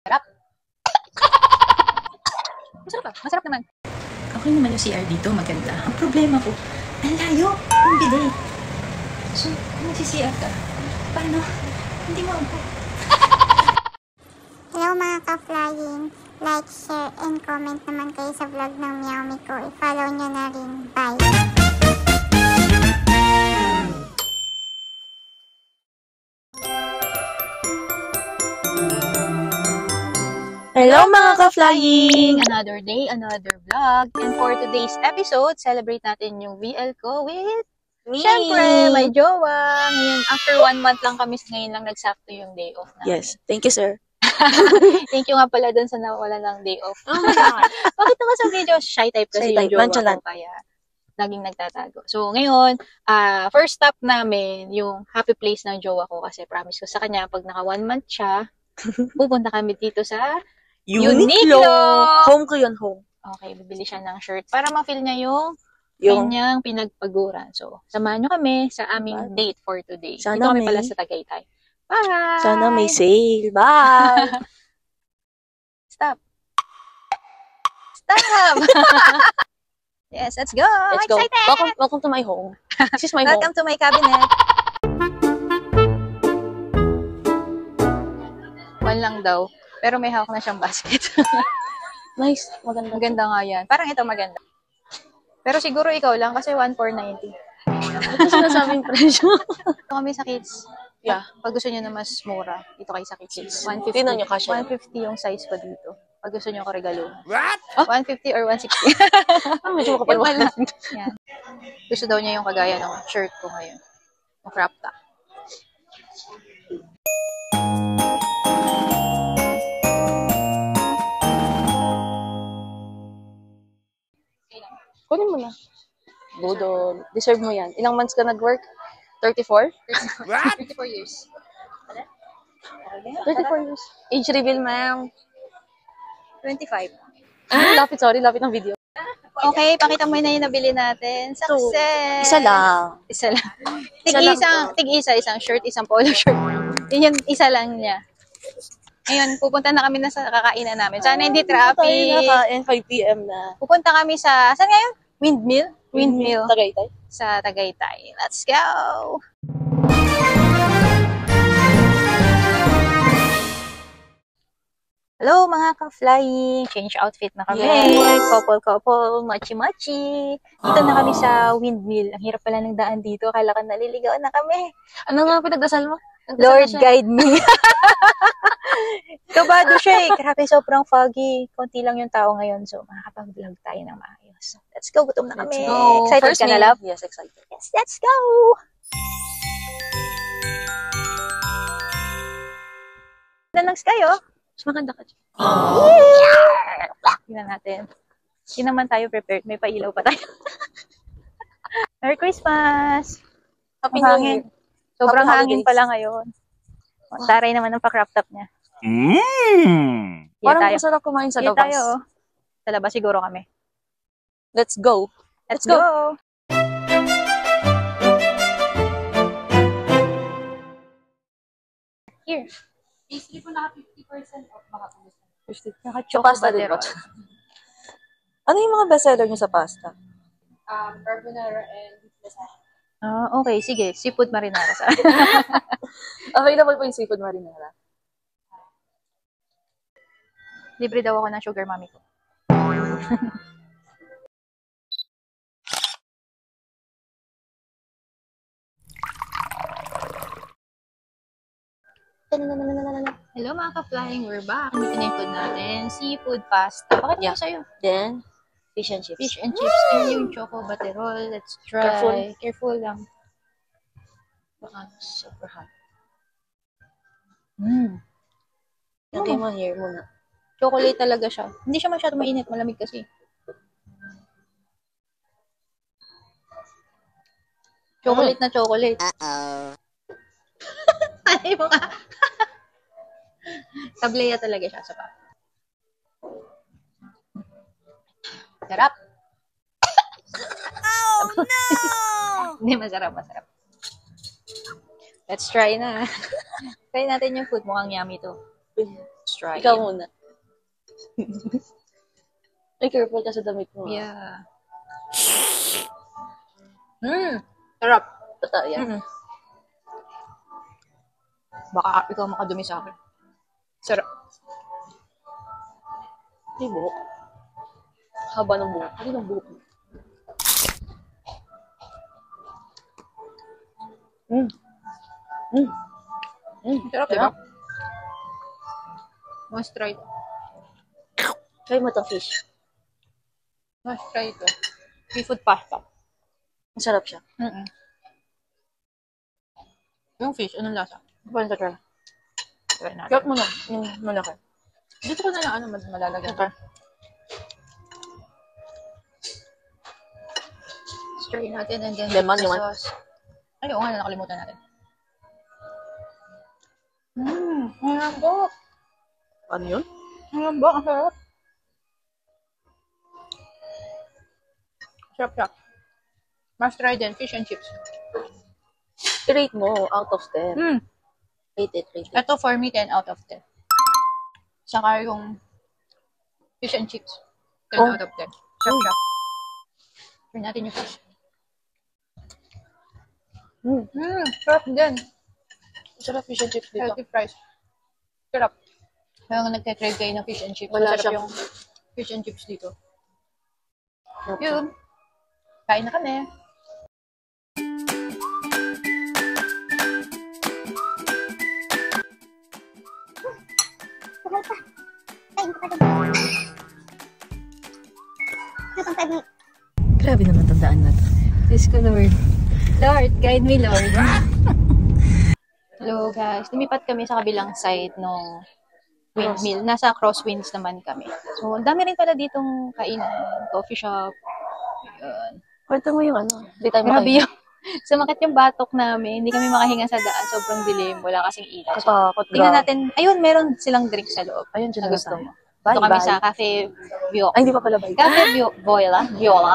Sarap. Masarap ba? Masarap naman. Okay naman yung CR dito, maganda. Ang problema ko, ang layo, ang bilis. So, kung nagsi-CR ka, paano? Hindi mo ako. Hello mga ka-flying! Like, share, and comment naman kayo sa vlog ng Meowmy ko. I-follow nyo na rin. Bye! Hello mga ka-flying! Another day, another vlog. And for today's episode, celebrate natin yung VL ko with Me! Siyempre, may jowa. Ngayon, after 1 month lang kami, ngayon lang nagsakto yung day off namin. Yes, thank you sir. Thank you nga pala dun sa nawala ng day off. Oh my God. Bakit naman sa video? Shy type kasi Shy yung type, jowa nonchalant. ko, kaya laging nagtatago. So, ngayon, first stop namin, yung happy place ng jowa ko kasi promise ko sa kanya, pag naka 1 month siya, pupunta kami dito sa Uniqlo! Home ko yun, home. Okay, bibili siya ng shirt para ma-feel niya yung kanyang pinagpaguran. So, samahan nyo kami sa aming date for today. Sana dito kami may- pala sa Tagaytay. Bye! Sana may sale. Bye! Stop! Stop! Yes, let's go! Let's go. Excited! Welcome to my home. This is my home. Welcome to my cabinet. One lang daw. Pero may hawak na siyang basket. Nice. Maganda. Maganda nga yan. Parang ito maganda. Pero siguro ikaw lang kasi 1,490. Ito sinasabing presyo. Ito kami sa kids. Yeah. Pag gusto nyo na mas mura, dito kayo sa kids. 150. Tingnan nyo, kasya. 150 yung size ko dito. Pag gusto nyo ko regalo. What? 150 or 160. Medyo makapal Yung mo. pala. Yan. Gusto daw niya yung kagaya ng shirt ko ngayon. Yung crop top. Kunin mo na. Budol. Deserve mo yan. Ilang months ka nag-work? 34? What? 34 years. 34 years. Age reveal, ma'am. 25. Lapit, sorry. Lapit ng video. Okay, pakita mo na yung nabili natin. Success! Isa lang. Isa lang. Isa lang Tig-isa, isang shirt, isang polo shirt. Yun yung isa lang niya. Ngayon, pupunta na kami na sa kakainan namin. Sana hindi Tayo traffic. nakain, 5 p.m. na. Pupunta kami sa, saan ngayon? Windmill? Windmill. Tagaytay. Sa Tagaytay. Let's go! Hello mga ka-flying! Change outfit na kami. Yes. Couple, machi-machi. Dito na kami sa Windmill. Ang hirap pala ng daan dito. Akala ka naliligaw na kami. Ano nga pinagdasal mo? Lord, guide me. Kabado siya eh. Grabe, sobrang foggy. Konti lang yung tao ngayon. So, makakapag-vlog tayo ng maayos. Let's go. Gutom na kami. Excited First ka na, meal. love? Yes, excited. Yes, let's go! Nalags kayo. Mas maganda ka dyan. Tingnan natin. Hindi naman tayo prepared. May pailaw pa tayo. Merry Christmas! Happy Ang New hangin. Year. Sobrang Happy hangin holidays. pala ngayon. Taray naman ng pa-crop top niya. Mmm. Parang tayo. masarap kumain sa Sige labas. tayo, oh. Sa labas siguro kami. Let's go. Let's go. go! Here. Pastry po naka 50% off makatulog. Naka-choco Pasta din ba? butter. Ano yung mga bestseller niyo sa pasta? Carbonara and lasagna. Okay. Sige. Seafood marinara sa Available po yung seafood marinara. Libre daw ako ng sugar mommy ko. Hello mga ka-flying, we're back. Ito na yung food natin. Seafood pasta. Bakit Yeah. yeah. Sa'yo? Then, fish and chips. Fish and chips and yung choco butterol. Let's try. Careful lang. Baka super hot. Okay, Lagay mo here muna. chocolate talaga siya. Hindi siya masyado mainit. Malamig kasi. Chocolate na chocolate. Ay mo ka. Tableya talaga siya sa papa. Sarap. Oh no! Hindi, masarap. Let's try na. Try natin yung food. Mukhang yummy to. Let's try Ikaw it. muna. Ay, careful ka sa damit mo. Yeah. Sarap. Totoo yan. Baka ikaw makadumi sa akin. Sarap. Hindi buhok. Haba ng buhok. Hindi ng buhok. Sarap, diba? Must try ito. Try mo itong fish. Must try ito. Seafood pasta. Masarap siya. Yung fish, anong lasa? Paano ka try? Try natin. Cut mo na. Yung malaki. Dito ko na lang malalagyan. Okay. Try natin and then Lemon, the you want? sauce. Ay, oo nga, nakalimutan natin. Ang lambok. Ano yun? Ang lambok, ang sarap. Sarap. Must try din, fish and chips. I-rate mo out of 10. Rate it. Ito for me, 10 out of 10. Saka yung fish and chips, 10 out of 10. Sarap. Try natin yung fish. Sarap din. Sarap fish and chips dito. Healthy price. Sarap. Kaya nga nagka-crave kayo ng fish and chips. Wala Masarap siyang- yung fish and chips dito. Sarap. Yun. Kain na kami. Sabay pa. Kain ko pa din. Hanggang 5 minutes. Grabe naman tandaan na to. Diyos ko, Lord. Lord, guide me, Lord. Hello, guys. Lumipat kami sa kabilang side ng windmill. Nasa crosswinds naman kami. So, ang dami rin pala ditong kainan, coffee shop. Yun. Kwento mo yung ano. Hindi tayo Grabe makain. yung, sumakit yung batok namin. Hindi kami makahinga sa daan. Sobrang dilim. Wala kasing ilaw. So, Katakot. tingnan natin. Ayun, meron silang drink sa loob. Ayun, dyan Na na gusto tayo. mo. Bye, Ito kami bye. sa Cafe Viola. Ay, hindi pa pala bye. Cafe Viola. Viola.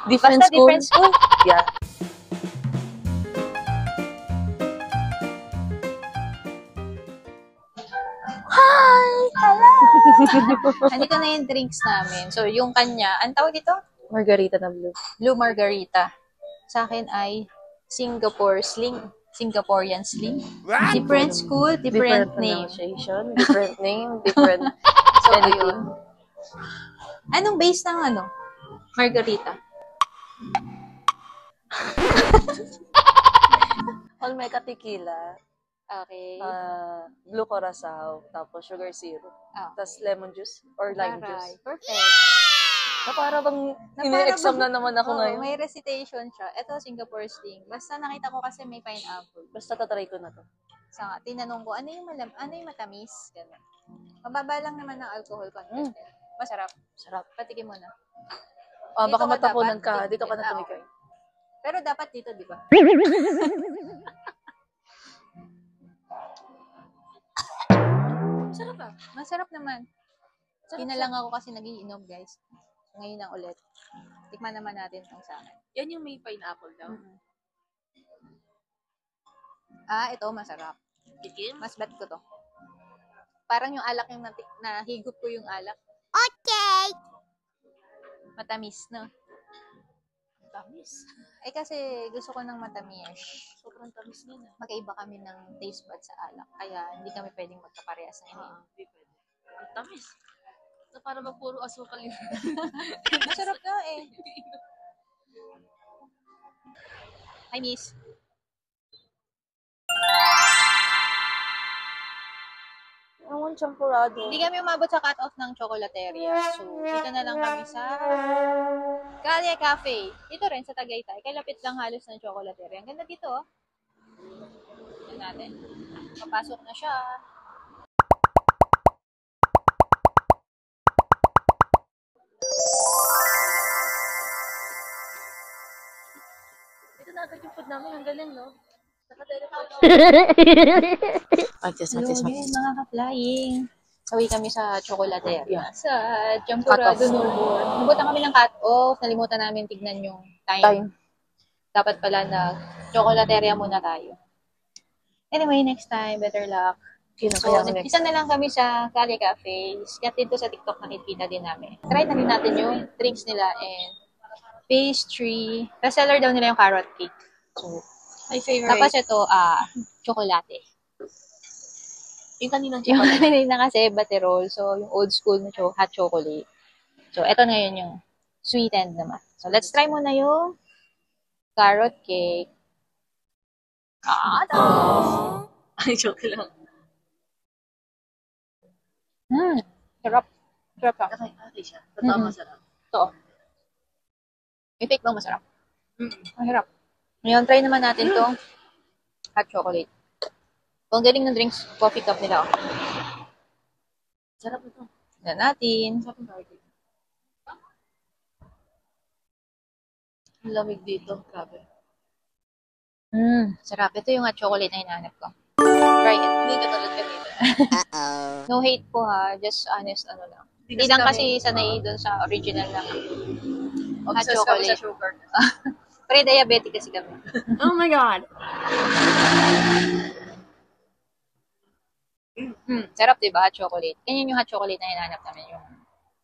Different Basta school. different school. Yeah. Andito na yung drinks namin. So, yung kanya, ang tawag dito? Margarita na blue. Blue Margarita. Sa akin ay Singapore Sling. Singaporean Sling. Different school, different name. Pronunciation, different name, different So, anything. ayun. Anong base ng ano? Margarita. Olmeca tequila, Okay. blue curacao, tapos sugar syrup, Ah, tapos lemon juice or lime Taray. juice. Perfect. Na para bang Na ini-exam para na naman ako Oo, ngayon. may recitation siya. Ito, Singapore Sling. Basta nakita ko kasi may pineapple. Basta tatry ko na to. Sa tinanong ko, ano yung matamis? Ganun. Mababa lang naman ng alcohol content. Masarap. Sarap. Patikim mo na. Baka Dito ka matapunan dapat, ka. Dito ka na ah, tumikay. Pero dapat dito, di ba? Masarap ah. Masarap naman. Pinalang ako kasi nagiinom, guys. Ngayon na ulit. Tikman naman natin itong sa akin. Yan yung may pineapple daw. Ito masarap. Tikim? Mas bet ko to. Parang yung alak yung nahigop ko yung alak. Okay. Matamis, no? Tamis. Eh kasi gusto ko ng matamis. Sobrang tamis niya na. Magkaiba kami ng taste bud sa alak. Kaya hindi kami pwedeng magkaparehas ng inom. Hindi pwede. Ang tamis. Na para ba puro asukal yun? Masarap nga eh. Hi, miss. Ang champurado. Hindi kami umabot sa cut-off ng chocolateria. So, dito na lang kami sa Calle Cafe. Dito rin sa Tagaytay. Kalapit lang halos ng chocolateria. Ang ganda dito, oh. Tignan natin. Papasok na siya. Dito na agad yung food namin. Ang galing, no? Naka-teleport. Hello, yun, mga ka-flying. Sawi kami sa chocolateria. Sa Champurrado Norbor. Nabutan kami ng cut-off. Nalimutan namin tignan yung time. Dapat pala na chocolateria muna tayo. Anyway, next time, better luck. So, nagpisa na lang kami sa Cali Cafe. Sikat dito sa TikTok, nakikita din namin. Try na din natin yung drinks nila and pastry. Bestseller daw nila yung carrot cake. So, My favorite. tapos ito, chocolate. Yung kaninang Yung chocolate. kanina kasi baterol. So, yung old school na hot chocolate. So, ito ngayon yung sweetened naman. So, let's try muna yung carrot cake. Ay, joke lang. Sarap. Sarap lang. Okay siya. Totoo masarap. Ito. Yung fake daw masarap. Ang hirap. Ngayon, try naman natin tong hot chocolate. Kung galing ng drinks, coffee cup nila. Sarap ito. Tignan natin. Sarap ng garlic. Ang lamig dito. Grabe. Sarap. Ito yung hot chocolate na hinahanap ko. Try it. Hindi ka tulad kanina. No hate po ha. Just honest, ano lang. Hindi lang kasi sanay dun sa original lang. Hot Obsessed kami sa chocolate. sugar. Pre-diabetic kasi kami. Oh my God. Sarap, diba? Hot chocolate. Ganyan yung hot chocolate na hinahanap namin. Yung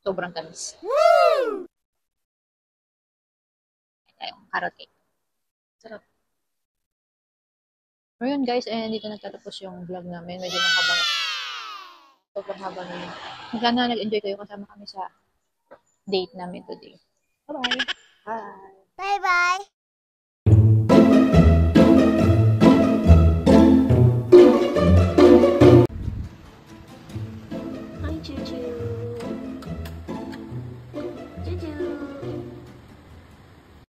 sobrang tamis. Yung carrot cake. Sarap. So yun guys, and dito nagtatapos yung vlog namin. Medyo mahaba na. Sobrang haba na yun. Sana nag-enjoy kayo kasama kami sa date namin today. Bye-bye! Bye. Bye-bye.